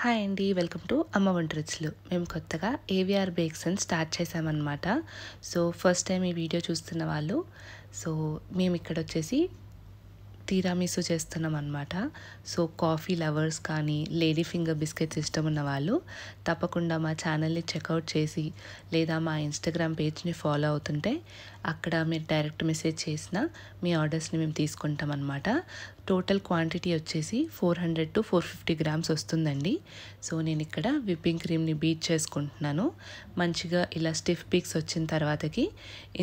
Hi అండి, welcome to అమ్మ వంట రుచులు. మేము కొత్తగా ఏవిఆర్ బేక్స్ అని స్టార్ట్ చేసామన్నమాట. సో ఫస్ట్ టైం ఈ వీడియో చూస్తున్న వాళ్ళు, సో మేము ఇక్కడ వచ్చేసి తీరామిసు చేస్తున్నాం అనమాట. సో కాఫీ లవర్స్ కానీ లేడీ ఫింగర్ బిస్కెట్స్ ఇష్టం ఉన్న వాళ్ళు తప్పకుండా మా ఛానల్ని చెక్అవుట్ చేసి లేదా మా ఇన్స్టాగ్రామ్ పేజ్ని ఫాలో అవుతుంటే అక్కడ మీరు డైరెక్ట్ మెసేజ్ చేసిన మీ ఆర్డర్స్ని మేము తీసుకుంటాం అనమాట. టోటల్ క్వాంటిటీ వచ్చేసి 400 to 450 grams వస్తుందండి. సో నేను ఇక్కడ విప్పింగ్ క్రీమ్ని బీట్ చేసుకుంటున్నాను. మంచిగా ఇలా స్టిఫ్ పీక్స్ వచ్చిన తర్వాతకి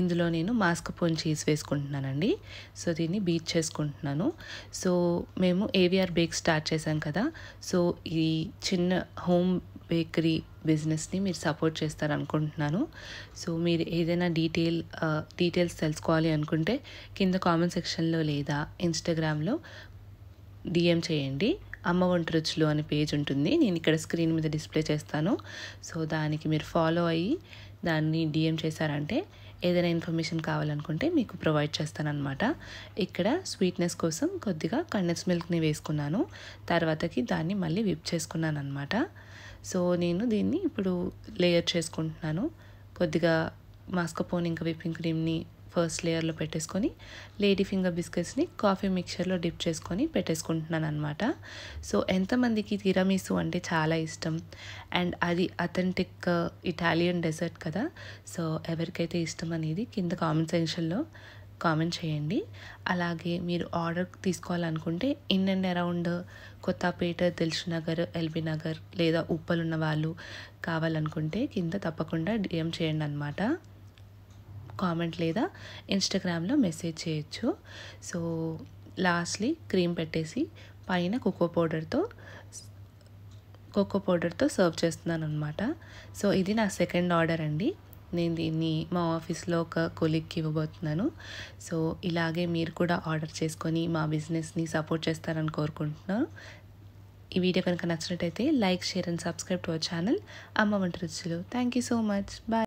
ఇందులో నేను మాస్కపోన్ చీజ్ వేసుకుంటున్నానండి. సో దీన్ని బీట్ చేసుకుంటున్నాను. సో మేము ఏవిఆర్ బేక్ స్టార్ట్ చేసాం కదా, సో ఈ చిన్న హోమ్ బేకరీ బిజినెస్ని మీరు సపోర్ట్ చేస్తారనుకుంటున్నాను. సో మీరు ఏదైనా డీటెయిల్స్ తెలుసుకోవాలి అనుకుంటే కింద కామెంట్ సెక్షన్లో లేదా ఇన్స్టాగ్రామ్లో డిఎం చేయండి. అమ్మ వంట రుచులు అనే పేజ్ ఉంటుంది, నేను ఇక్కడ స్క్రీన్ మీద డిస్ప్లే చేస్తాను. సో దానికి మీరు ఫాలో అయ్యి దాన్ని డిఎం చేశారంటే ఏదైనా ఇన్ఫర్మేషన్ కావాలనుకుంటే మీకు ప్రొవైడ్ చేస్తానన్నమాట. ఇక్కడ స్వీట్నెస్ కోసం కొద్దిగా కండెన్స్ మిల్క్ని వేసుకున్నాను, తర్వాతకి దాన్ని మళ్ళీ విప్ చేసుకున్నాను అనమాట. సో నేను దీన్ని ఇప్పుడు లేయర్ చేసుకుంటున్నాను. కొద్దిగా మాస్కపోన్ ఇంకా విప్పింగ్ క్రీమ్ని ఫస్ట్ లేయర్లో పెట్టేసుకొని లేడీ ఫింగర్ బిస్కెట్స్ని కాఫీ మిక్చర్లో డిప్ చేసుకొని పెట్టేసుకుంటున్నాను అనమాట. సో ఎంతమందికి తిరామిసు అంటే చాలా ఇష్టం, అండ్ అది అథెంటిక్ ఇటాలియన్ డెజర్ట్ కదా. సో ఎవరికైతే ఇష్టం అనేది కింద కామెంట్ సెక్షన్లో కామెంట్ చేయండి. అలాగే మీరు ఆర్డర్ తీసుకోవాలనుకుంటే in and around Kothapet, Dilsukhnagar, LB Nagar లేదా ఉప్పల్ ఉన్న వాళ్ళు కావాలనుకుంటే కింద తప్పకుండా డిఎం చేయండి అనమాట. కామెంట్ లేదా ఇన్స్టాగ్రామ్లో మెసేజ్ చేయొచ్చు. సో లాస్ట్లీ క్రీమ్ పెట్టేసి పైన కోకో పౌడర్తో సర్వ్ చేస్తున్నాను అనమాట. సో ఇది నా సెకండ్ ఆర్డర్ అండి. నేను దీన్ని మా ఆఫీస్లో ఒక కొలీగ్కి ఇవ్వబోతున్నాను. సో ఇలాగే మీరు కూడా ఆర్డర్ చేసుకొని మా బిజినెస్ని సపోర్ట్ చేస్తారని కోరుకుంటున్నాను. ఈ వీడియో కనుక నచ్చినట్టయితే like, share and subscribe to our channel Amma Vanta Ruchulu. Thank you so much. Bye.